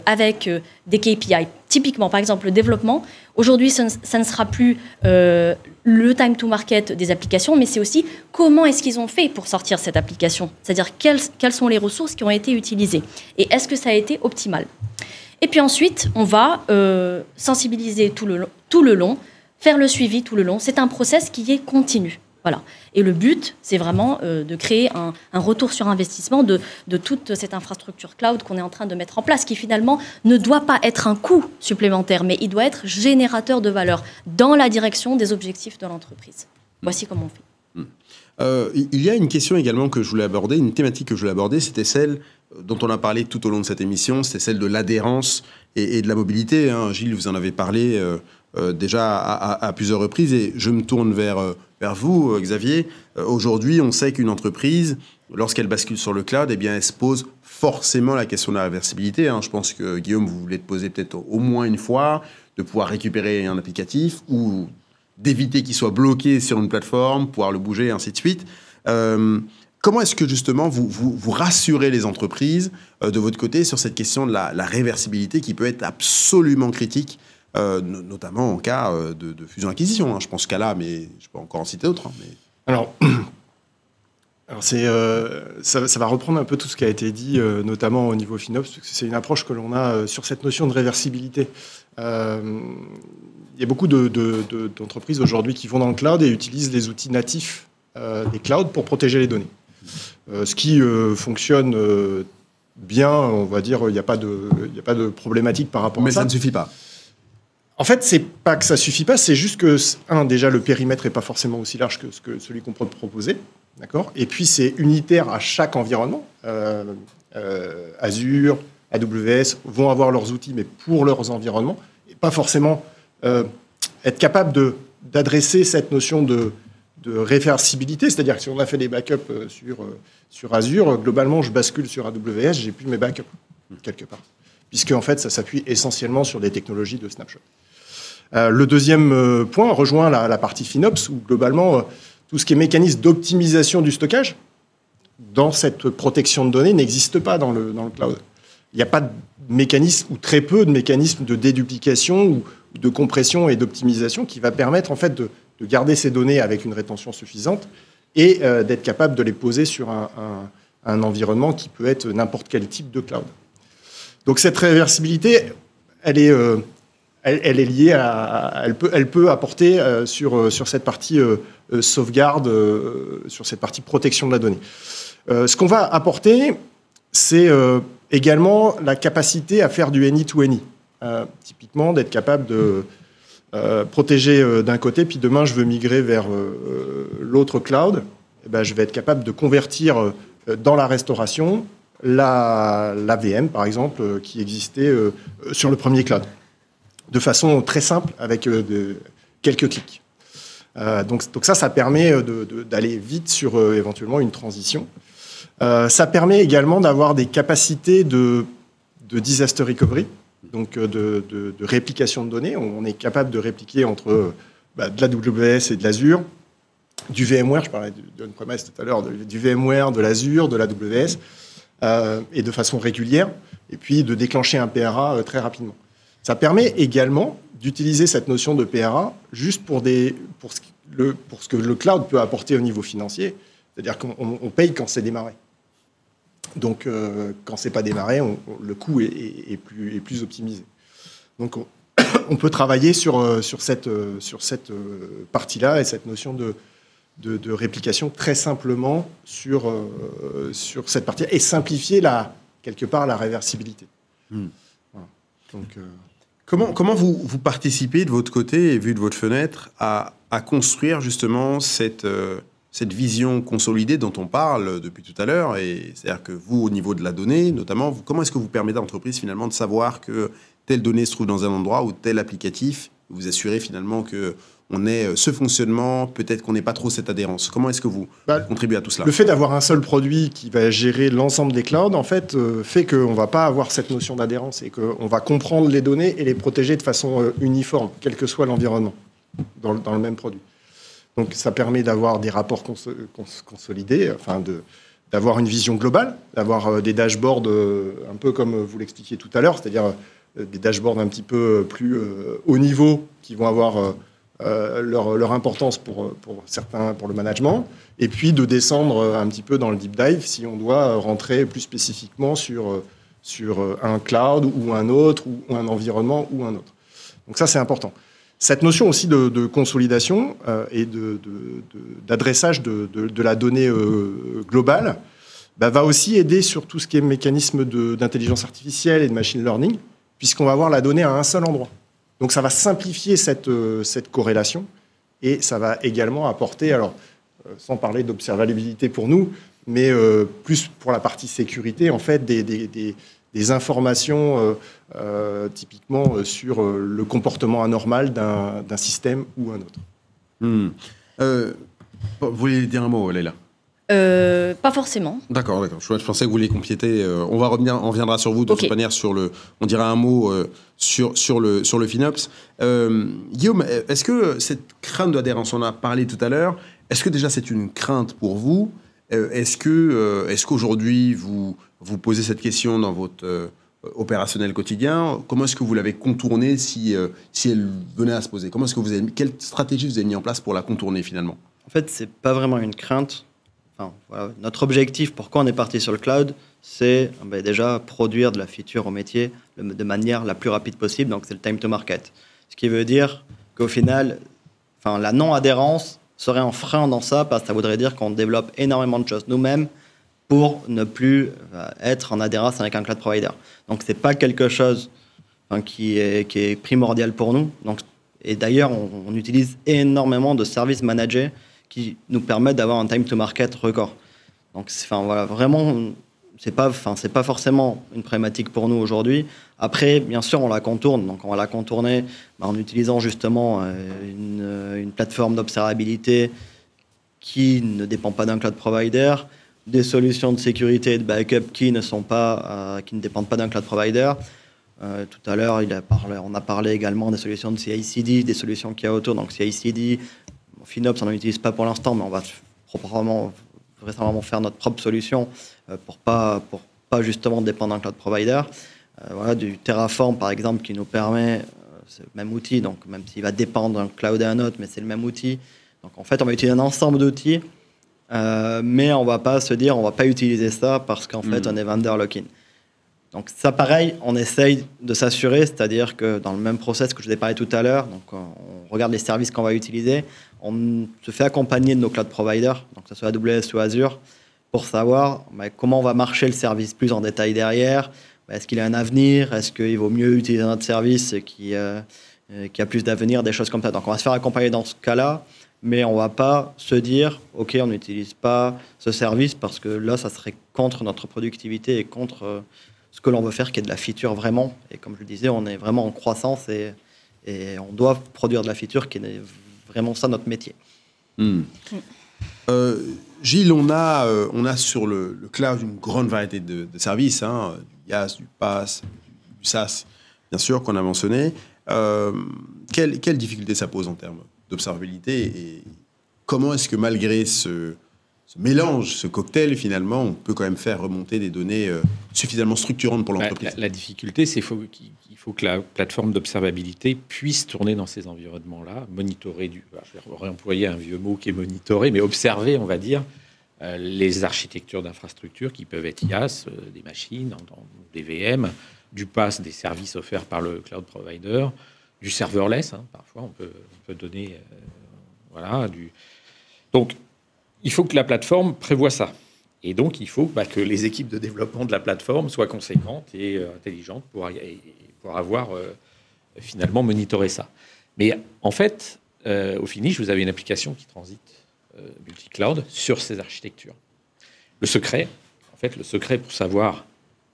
avec des KPI. Typiquement, par exemple, le développement. Aujourd'hui, ça ne sera plus le time to market des applications, mais c'est aussi comment est-ce qu'ils ont fait pour sortir cette application. C'est-à-dire quelles sont les ressources qui ont été utilisées et est-ce que ça a été optimal. Et puis ensuite, on va sensibiliser tout le long, faire le suivi tout le long. C'est un process qui est continu. Voilà. Et le but, c'est vraiment de créer un retour sur investissement de toute cette infrastructure cloud qu'on est en train de mettre en place, qui finalement ne doit pas être un coût supplémentaire, mais il doit être générateur de valeur dans la direction des objectifs de l'entreprise. Voici comment on fait. Il y a une question également que je voulais aborder, une thématique que je voulais aborder, c'était celle dont on a parlé tout au long de cette émission, c'était celle de l'adhérence et de la mobilité. Gilles, vous en avez parlé déjà à plusieurs reprises, et je me tourne vers vous, Xavier. Aujourd'hui, on sait qu'une entreprise, lorsqu'elle bascule sur le cloud, eh bien, elle se pose forcément la question de la réversibilité. Je pense que, Guillaume, vous voulez te poser peut-être au moins une fois, de pouvoir récupérer un applicatif ou d'éviter qu'il soit bloqué sur une plateforme, pouvoir le bouger, et ainsi de suite. Comment est-ce que, justement, vous rassurez les entreprises de votre côté sur cette question de la réversibilité qui peut être absolument critique, notamment en cas de fusion-acquisition. Je pense qu'à là, mais je peux encore en citer d'autres. Alors ça va reprendre un peu tout ce qui a été dit, notamment au niveau FinOps, parce que c'est une approche que l'on a sur cette notion de réversibilité. Il y a beaucoup d'entreprises aujourd'hui qui vont dans le cloud et utilisent les outils natifs des clouds pour protéger les données. Ce qui fonctionne bien, on va dire, il n'y a pas de problématique par rapport à ça. Mais ça ne suffit pas. En fait, c'est pas que ça suffit pas, c'est juste que, déjà, le périmètre n'est pas forcément aussi large que celui qu'on peut proposer, d'accord ? Et puis, c'est unitaire à chaque environnement. Azure, AWS vont avoir leurs outils, mais pour leurs environnements, et pas forcément être capable d'adresser cette notion de réversibilité, c'est-à-dire que si on a fait des backups sur Azure, globalement, je bascule sur AWS, j'ai plus mes backups, quelque part. Puisque, en fait, ça s'appuie essentiellement sur des technologies de snapshot. Le deuxième point rejoint la partie FinOps, où globalement, tout ce qui est mécanisme d'optimisation du stockage, dans cette protection de données, n'existe pas dans le cloud. Il n'y a pas de mécanisme, ou très peu de mécanismes de déduplication, ou de compression et d'optimisation qui va permettre, en fait, de garder ces données avec une rétention suffisante et d'être capable de les poser sur un environnement qui peut être n'importe quel type de cloud. Donc cette réversibilité, elle est liée elle peut apporter sur cette partie sauvegarde, sur cette partie protection de la donnée. Ce qu'on va apporter, c'est également la capacité à faire du any-to-any. Typiquement, d'être capable de protéger d'un côté, puis demain je veux migrer vers l'autre cloud, et ben, je vais être capable de convertir dans la restauration la VM, par exemple, qui existait sur le premier cloud, de façon très simple, avec quelques clics. Donc ça permet d'aller vite sur éventuellement une transition. Ça permet également d'avoir des capacités de disaster recovery, donc de réplication de données. On est capable de répliquer entre de l'AWS et de l'Azure, du VMware, je parlais de on-premise tout à l'heure, du VMware, de l'Azure, de l'AWS, et de façon régulière, et puis de déclencher un PRA très rapidement. Ça permet également d'utiliser cette notion de PRA juste pour ce que le cloud peut apporter au niveau financier, c'est-à-dire qu'on paye quand c'est démarré. Donc, quand c'est pas démarré, le coût est plus optimisé. Donc, on peut travailler sur cette partie-là et cette notion de réplication très simplement sur cette partie et simplifier quelque part la réversibilité. Voilà. Donc, Comment vous participez de votre côté et vu de votre fenêtre à construire justement cette vision consolidée dont on parle depuis tout à l'heure, et c'est-à-dire que vous, au niveau de la donnée, notamment, comment est-ce que vous permettez à l'entreprise finalement de savoir que telle donnée se trouve dans un endroit ou tel applicatif, vous assurez finalement qu'on ait ce fonctionnement, peut-être qu'on n'ait pas trop cette adhérence. Comment est-ce que vous contribuez à tout cela? Le fait d'avoir un seul produit qui va gérer l'ensemble des clouds, en fait, fait qu'on ne va pas avoir cette notion d'adhérence et qu'on va comprendre les données et les protéger de façon uniforme, quel que soit l'environnement, dans le même produit. Donc, ça permet d'avoir des rapports consolidés, enfin d'avoir une vision globale, d'avoir des dashboards un peu comme vous l'expliquiez tout à l'heure, c'est-à-dire des dashboards un petit peu plus haut niveau qui vont avoir leur importance pour certains, pour le management, et puis de descendre un petit peu dans le deep dive si on doit rentrer plus spécifiquement sur un cloud ou un autre, ou un environnement ou un autre. Donc ça, c'est important. Cette notion aussi de consolidation et d'adressage de la donnée globale va aussi aider sur tout ce qui est mécanisme d'intelligence artificielle et de machine learning, puisqu'on va avoir la donnée à un seul endroit. Donc ça va simplifier cette corrélation et ça va également apporter, alors sans parler d'observabilité pour nous, mais plus pour la partie sécurité, en fait, des informations typiquement sur le comportement anormal d'un système ou un autre. Vous voulez dire un mot, Leïla? Pas forcément. D'accord. Je pensais que vous vouliez compléter. On reviendra sur vous de toute manière on dira un mot sur le FinOps. Guillaume, est-ce que cette crainte d'adhérence, on a parlé tout à l'heure, est-ce que déjà c'est une crainte pour vous? Est-ce qu'aujourd'hui vous posez cette question dans votre opérationnel quotidien? Comment est-ce que vous l'avez contournée si elle venait à se poser? Quelle stratégie vous avez mis en place pour la contourner finalement? En fait, c'est pas vraiment une crainte. Enfin, voilà. Notre objectif, pourquoi on est parti sur le cloud, c'est déjà produire de la feature au métier de manière la plus rapide possible. Donc, c'est le time to market. Ce qui veut dire qu'au final, la non-adhérence serait un frein dans ça, parce que ça voudrait dire qu'on développe énormément de choses nous-mêmes pour ne plus être en adhérence avec un cloud provider. Donc, c'est pas quelque chose qui est primordial pour nous. Donc, et d'ailleurs, on utilise énormément de services managés qui nous permettent d'avoir un time to market record. Donc, vraiment, c'est pas forcément une problématique pour nous aujourd'hui. Après, bien sûr, on la contourne. Donc, on va la contourner en utilisant justement une plateforme d'observabilité qui ne dépend pas d'un cloud provider, des solutions de sécurité et de backup qui ne dépendent pas d'un cloud provider. Tout à l'heure, on a parlé également des solutions de CI/CD, des solutions qu'il y a autour. Donc, CI/CD, FinOps, on n'en utilise pas pour l'instant, mais on va vraisemblablement faire notre propre solution pour pas justement dépendre d'un cloud provider. Du Terraform, par exemple, qui nous permet, c'est le même outil, donc même s'il va dépendre d'un cloud et un autre, mais c'est le même outil. Donc en fait, on va utiliser un ensemble d'outils, mais on ne va pas se dire, on ne va pas utiliser ça parce qu'en fait, on est vendor lock-in. Donc ça, pareil, on essaye de s'assurer, c'est-à-dire que dans le même process que je vous ai parlé tout à l'heure, donc on regarde les services qu'on va utiliser, on se fait accompagner de nos cloud providers, donc que ce soit AWS ou Azure, pour savoir comment va marcher le service plus en détail derrière. Est-ce qu'il a un avenir? Est-ce qu'il vaut mieux utiliser notre service qui a plus d'avenir? Des choses comme ça. Donc on va se faire accompagner dans ce cas-là, mais on ne va pas se dire « Ok, on n'utilise pas ce service parce que là, ça serait contre notre productivité et contre ce que l'on veut faire, qui est de la feature vraiment. » Et comme je le disais, on est vraiment en croissance et on doit produire de la feature qui est vraiment ça notre métier. Gilles, on a sur le cloud une grande variété de services, hein, du IaaS, du PaaS, du SaaS, bien sûr, qu'on a mentionné. Quelle difficulté ça pose en termes d'observabilité et comment est-ce que malgré ce mélange, ce cocktail, finalement, on peut quand même faire remonter des données suffisamment structurantes pour l'entreprise? La difficulté, c'est qu'il faut que la plateforme d'observabilité puisse tourner dans ces environnements-là, monitorer je vais réemployer un vieux mot qui est monitorer, mais observer, on va dire, les architectures d'infrastructures qui peuvent être IaaS, des machines, des VM, du PaaS, des services offerts par le cloud provider, du serverless, hein, parfois on peut donner... Donc, il faut que la plateforme prévoie ça. Et donc, il faut que les équipes de développement de la plateforme soient conséquentes et intelligentes pour avoir finalement monitoré ça. Mais en fait, au finish, vous avez une application qui transite multi-cloud sur ces architectures. Le secret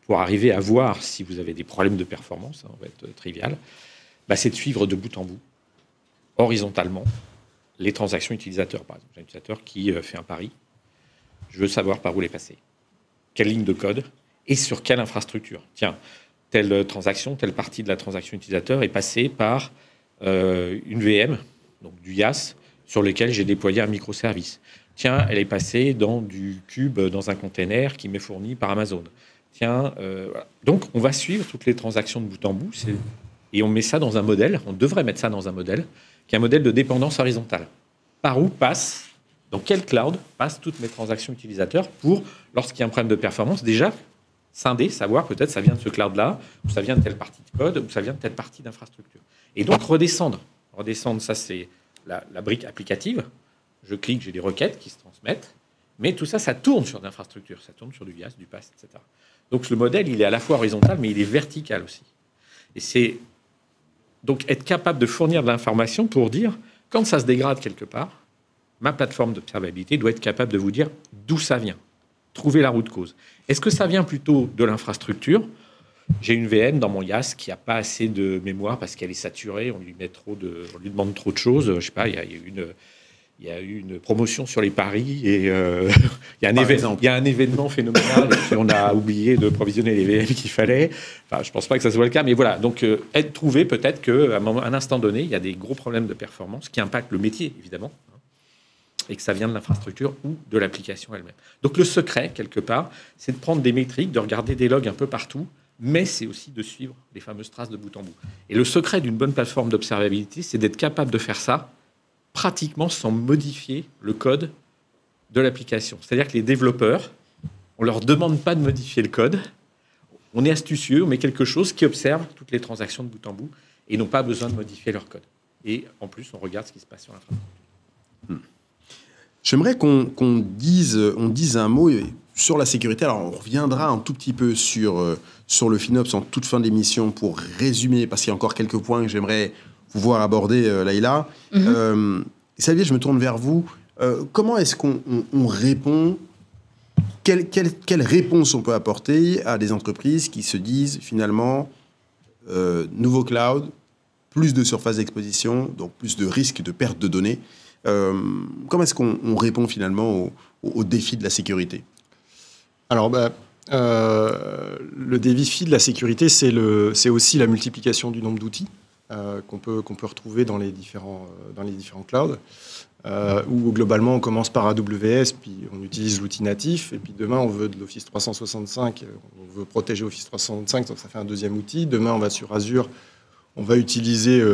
pour arriver à voir si vous avez des problèmes de performance, on va être trivial, c'est de suivre de bout en bout, horizontalement, les transactions utilisateurs. Par exemple, un utilisateur qui fait un pari, je veux savoir par où les passer, quelle ligne de code et sur quelle infrastructure. Tiens, telle transaction, telle partie de la transaction utilisateur est passée par une VM, donc du IaaS, sur lequel j'ai déployé un microservice. Tiens, elle est passée dans du Cube, dans un container qui m'est fourni par Amazon. Tiens, voilà. Donc, on va suivre toutes les transactions de bout en bout et on met ça dans un modèle, on devrait mettre ça dans un modèle, qui est un modèle de dépendance horizontale. Par où dans quel cloud passent toutes mes transactions utilisateurs pour, lorsqu'il y a un problème de performance, déjà scinder, savoir peut-être ça vient de ce cloud-là, ou ça vient de telle partie de code, ou ça vient de telle partie d'infrastructure. Et donc redescendre, ça c'est la brique applicative. Je clique, j'ai des requêtes qui se transmettent, mais tout ça, ça tourne sur l'infrastructure, ça tourne sur du IaaS, du PaaS, etc. Donc le modèle, il est à la fois horizontal, mais il est vertical aussi. Et c'est donc être capable de fournir de l'information pour dire, quand ça se dégrade quelque part, ma plateforme d'observabilité doit être capable de vous dire d'où ça vient, trouver la route cause. Est-ce que ça vient plutôt de l'infrastructure? J'ai une VM dans mon IaaS qui n'a pas assez de mémoire parce qu'elle est saturée, on lui demande trop de choses. Je ne sais pas, il y a eu une promotion sur les paris et il y a un événement phénoménal et puis on a oublié de provisionner les VM qu'il fallait. Enfin, je ne pense pas que ça soit le cas, mais voilà. Donc, trouver peut-être qu'à un instant donné, il y a des gros problèmes de performance qui impactent le métier, évidemment, et que ça vient de l'infrastructure ou de l'application elle-même. Donc, le secret, quelque part, c'est de prendre des métriques, de regarder des logs un peu partout, mais c'est aussi de suivre les fameuses traces de bout en bout. Et le secret d'une bonne plateforme d'observabilité, c'est d'être capable de faire ça pratiquement sans modifier le code de l'application. C'est-à-dire que les développeurs, on ne leur demande pas de modifier le code, on est astucieux, on met quelque chose qui observe toutes les transactions de bout en bout et n'ont pas besoin de modifier leur code. Et en plus, on regarde ce qui se passe sur l'infrastructure. J'aimerais qu'on dise un mot sur la sécurité. Alors, on reviendra un tout petit peu sur le FinOps en toute fin d'émission pour résumer, parce qu'il y a encore quelques points que j'aimerais vous voir aborder, Laïla. Xavier, je me tourne vers vous. Comment est-ce qu'on répond? Quelle réponse on peut apporter à des entreprises qui se disent finalement nouveau cloud, plus de surface d'exposition, donc plus de risques de perte de données? Comment est-ce qu'on répond finalement au défi de la sécurité? Alors, le défi de la sécurité, c'est aussi la multiplication du nombre d'outils qu'on peut retrouver dans les différents clouds, où globalement on commence par AWS, puis on utilise l'outil natif, et puis demain on veut de l'Office 365, on veut protéger Office 365, donc ça fait un deuxième outil. Demain on va sur Azure, on va utiliser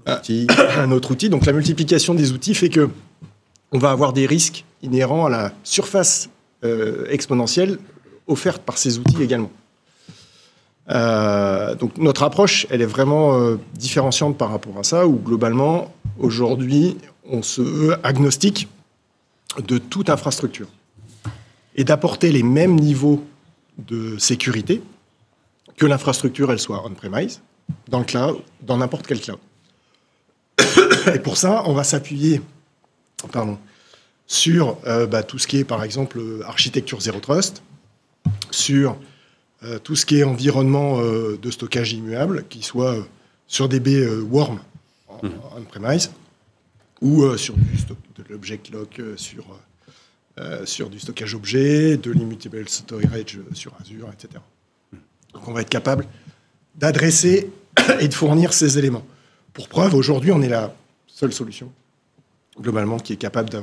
un autre outil. Donc la multiplication des outils fait que on va avoir des risques inhérents à la surface exponentielle offerte par ces outils également. Donc notre approche, elle est vraiment différenciante par rapport à ça, où globalement, aujourd'hui, on se veut agnostique de toute infrastructure et d'apporter les mêmes niveaux de sécurité que l'infrastructure, elle soit on-premise, dans le cloud, dans n'importe quel cloud. Et pour ça, on va s'appuyer sur tout ce qui est, par exemple, architecture Zero Trust, sur tout ce qui est environnement de stockage immuable, qui soit sur des baies warm on-premise, ou sur de l'object lock, sur du stockage objet, de l'immutable storage sur Azure, etc. Donc on va être capable d'adresser et de fournir ces éléments. Pour preuve, aujourd'hui, on est la seule solution, globalement, qui est capable de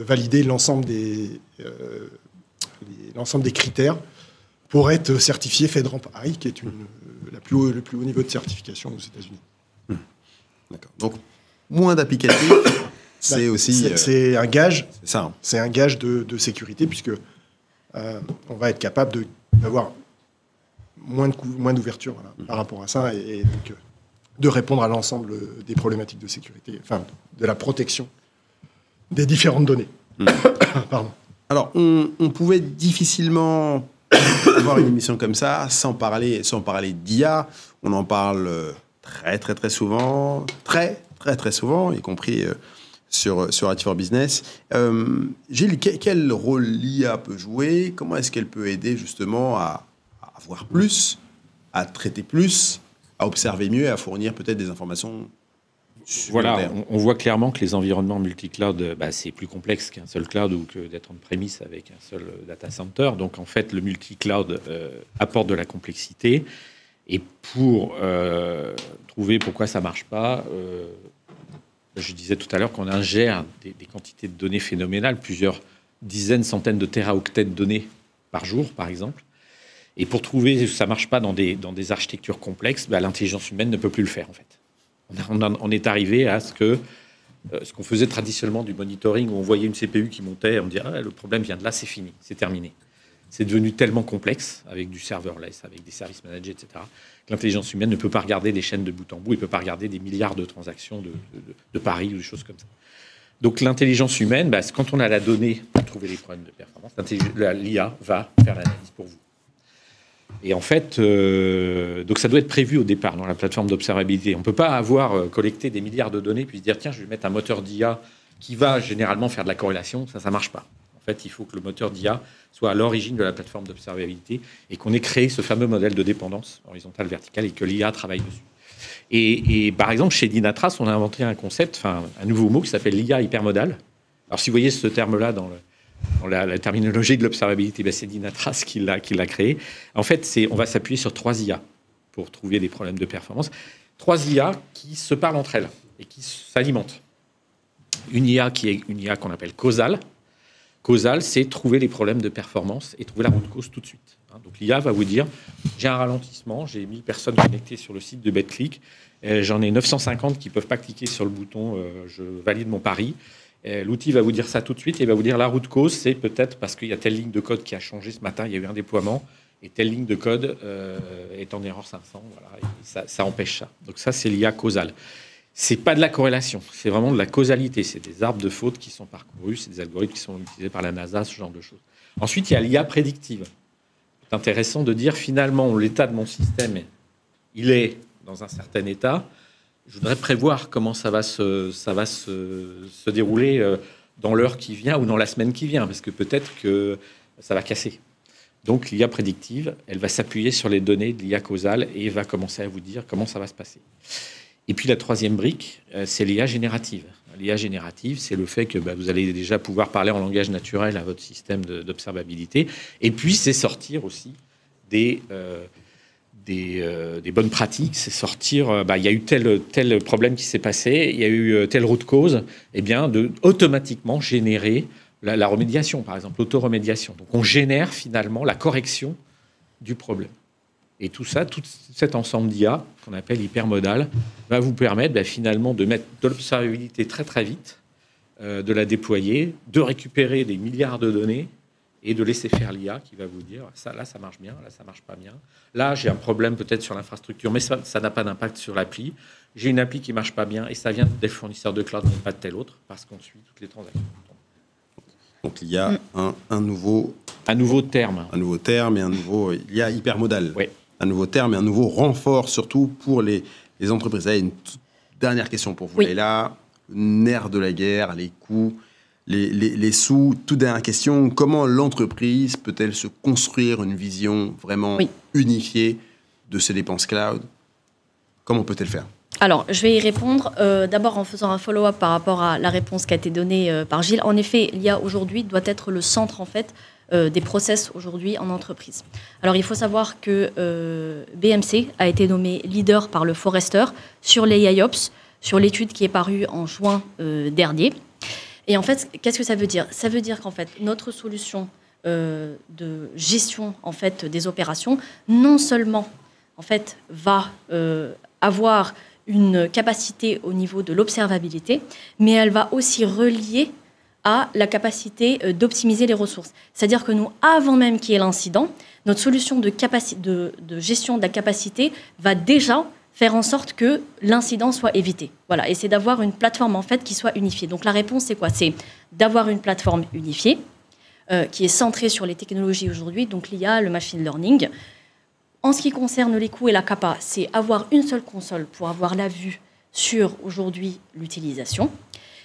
valider l'ensemble des critères pour être certifié FedRAMP High, qui est le plus haut niveau de certification aux États-Unis. D'accord. Donc, moins d'applicatifs, c'est aussi... C'est un gage. C'est ça. Hein. C'est un gage de sécurité, puisque on va être capable d'avoir moins d'ouverture par rapport à ça, et donc de répondre à l'ensemble des problématiques de sécurité, enfin, de la protection des différentes données. Pardon. Alors, on pouvait difficilement avoir une émission comme ça sans parler d'IA. On en parle très, très, très souvent, très, très, très souvent, y compris sur IT for Business. Gilles, quel rôle l'IA peut jouer? Comment est-ce qu'elle peut aider justement à voir plus, à traiter plus, à observer mieux et à fournir peut-être des informations? Voilà, on voit clairement que les environnements multi-cloud, c'est plus complexe qu'un seul cloud ou que d'être on-premise avec un seul data center. Donc, en fait, le multi-cloud apporte de la complexité. Et pour trouver pourquoi ça ne marche pas, je disais tout à l'heure qu'on ingère des quantités de données phénoménales, plusieurs dizaines, centaines de téraoctets de données par jour, par exemple. Et pour trouver que ça ne marche pas dans des architectures complexes, l'intelligence humaine ne peut plus le faire, en fait. On est arrivé à ce qu'on faisait traditionnellement du monitoring, où on voyait une CPU qui montait, on disait le problème vient de là, c'est fini, c'est terminé. C'est devenu tellement complexe, avec du serverless, avec des services managés, etc., que l'intelligence humaine ne peut pas regarder les chaînes de bout en bout, il ne peut pas regarder des milliards de transactions de paris ou des choses comme ça. Donc l'intelligence humaine, quand on a la donnée pour trouver les problèmes de performance, l'IA va faire l'analyse pour vous. Et en fait, donc ça doit être prévu au départ dans la plateforme d'observabilité. On ne peut pas avoir collecté des milliards de données puis se dire tiens, je vais mettre un moteur d'IA qui va généralement faire de la corrélation. Ça ne marche pas. En fait, il faut que le moteur d'IA soit à l'origine de la plateforme d'observabilité et qu'on ait créé ce fameux modèle de dépendance horizontale verticale et que l'IA travaille dessus. Et par exemple, chez Dynatrace, on a inventé un concept, un nouveau mot qui s'appelle l'IA hypermodale. Alors si vous voyez ce terme-là dans la terminologie de l'observabilité, c'est Dynatrace qui l'a créé. En fait, on va s'appuyer sur 3 IA pour trouver des problèmes de performance. 3 IA qui se parlent entre elles et qui s'alimentent. Une IA qui est une IA qu'on appelle causale. Causale, c'est trouver les problèmes de performance et trouver la route cause tout de suite. Donc l'IA va vous dire, j'ai un ralentissement, j'ai 1000 personnes connectées sur le site de BetClick, j'en ai 950 qui ne peuvent pas cliquer sur le bouton « je valide mon pari ». L'outil va vous dire ça tout de suite et va vous dire la route cause, c'est peut-être parce qu'il y a telle ligne de code qui a changé ce matin, il y a eu un déploiement, et telle ligne de code est en erreur 500, voilà, et ça empêche ça. Donc ça, c'est l'IA causale. C'est pas de la corrélation, c'est vraiment de la causalité. C'est des arbres de faute qui sont parcourus, c'est des algorithmes qui sont utilisés par la NASA, ce genre de choses. Ensuite, il y a l'IA prédictive. C'est intéressant de dire finalement l'état de mon système, il est dans un certain état. Je voudrais prévoir comment ça va se dérouler dans l'heure qui vient ou dans la semaine qui vient, parce que peut-être que ça va casser. Donc l'IA prédictive, elle va s'appuyer sur les données de l'IA causale et va commencer à vous dire comment ça va se passer. Et puis la troisième brique, c'est l'IA générative. L'IA générative, c'est le fait que vous allez déjà pouvoir parler en langage naturel à votre système d'observabilité. Et puis c'est sortir aussi des bonnes pratiques, c'est sortir, il y a eu tel problème qui s'est passé, il y a eu telle route cause, et bien de automatiquement générer la remédiation, par exemple, l'autoremédiation. Donc on génère finalement la correction du problème. Et tout ça, tout cet ensemble d'IA, qu'on appelle hypermodal, va vous permettre finalement de mettre de l'observabilité très très vite, de la déployer, de récupérer des milliards de données et de laisser faire l'IA qui va vous dire ça, là ça marche bien, là ça marche pas bien. Là j'ai un problème peut-être sur l'infrastructure, mais ça n'a pas d'impact sur l'appli. J'ai une appli qui marche pas bien et ça vient des fournisseurs de cloud, mais pas de tel autre, parce qu'on suit toutes les transactions. Donc il y a un nouveau terme. Un nouveau terme et il y a hypermodal. Oui. Un nouveau terme et un nouveau renfort, surtout pour les entreprises. Là, une toute dernière question pour vous, oui. Leïla. nerf de la guerre, les coûts, les sous. Toute dernière question, comment l'entreprise peut-elle se construire une vision vraiment unifiée de ses dépenses cloud? Comment peut-elle faire? Alors, je vais y répondre d'abord en faisant un follow-up par rapport à la réponse qui a été donnée par Gilles. En effet, l'IA aujourd'hui doit être le centre en fait des process aujourd'hui en entreprise. Alors, il faut savoir que BMC a été nommé leader par le Forrester sur l'AIOps, sur l'étude qui est parue en juin dernier. Et en fait, qu'est-ce que ça veut dire? Ça veut dire qu'en fait, notre solution de gestion en fait des opérations, non seulement en fait va avoir une capacité au niveau de l'observabilité, mais elle va aussi relier à la capacité d'optimiser les ressources. C'est-à-dire que nous, avant même qu'il y ait l'incident, notre solution de gestion de la capacité va déjà faire en sorte que l'incident soit évité. Voilà, et c'est d'avoir une plateforme en fait qui soit unifiée. Donc la réponse, c'est quoi? C'est d'avoir une plateforme unifiée qui est centrée sur les technologies aujourd'hui, donc l'IA, le machine learning. En ce qui concerne les coûts et la capa, c'est avoir une seule console pour avoir la vue sur aujourd'hui l'utilisation.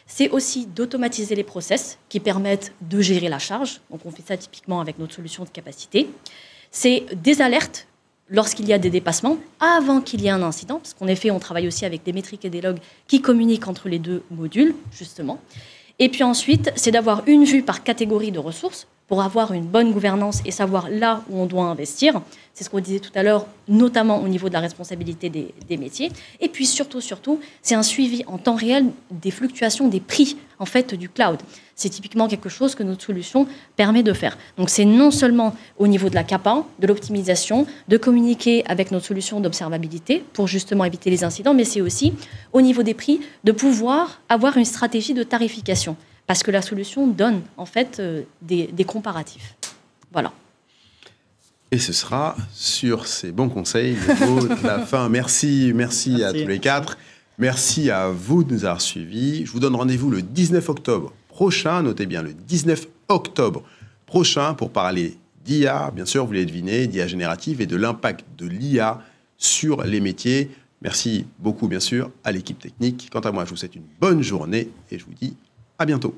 C'est aussi d'automatiser les process qui permettent de gérer la charge. Donc on fait ça typiquement avec notre solution de capacité. C'est des alertes lorsqu'il y a des dépassements, avant qu'il y ait un incident, parce qu'en effet, on travaille aussi avec des métriques et des logs qui communiquent entre les deux modules, justement. Et puis ensuite, c'est d'avoir une vue par catégorie de ressources pour avoir une bonne gouvernance et savoir là où on doit investir. C'est ce qu'on disait tout à l'heure, notamment au niveau de la responsabilité des métiers. Et puis surtout, c'est un suivi en temps réel des fluctuations des prix en fait, du cloud. C'est typiquement quelque chose que notre solution permet de faire. Donc c'est non seulement au niveau de la capa, de l'optimisation, de communiquer avec notre solution d'observabilité pour justement éviter les incidents, mais c'est aussi au niveau des prix de pouvoir avoir une stratégie de tarification. Parce que la solution donne en fait des comparatifs. Voilà. Et ce sera sur ces bons conseils le mot de la fin. Merci à tous les quatre. Merci à vous de nous avoir suivis. Je vous donne rendez-vous le 19 octobre prochain. Notez bien le 19 octobre prochain pour parler d'IA. Bien sûr, vous l'avez deviné, d'IA générative et de l'impact de l'IA sur les métiers. Merci beaucoup, bien sûr, à l'équipe technique. Quant à moi, je vous souhaite une bonne journée et je vous dis à bientôt.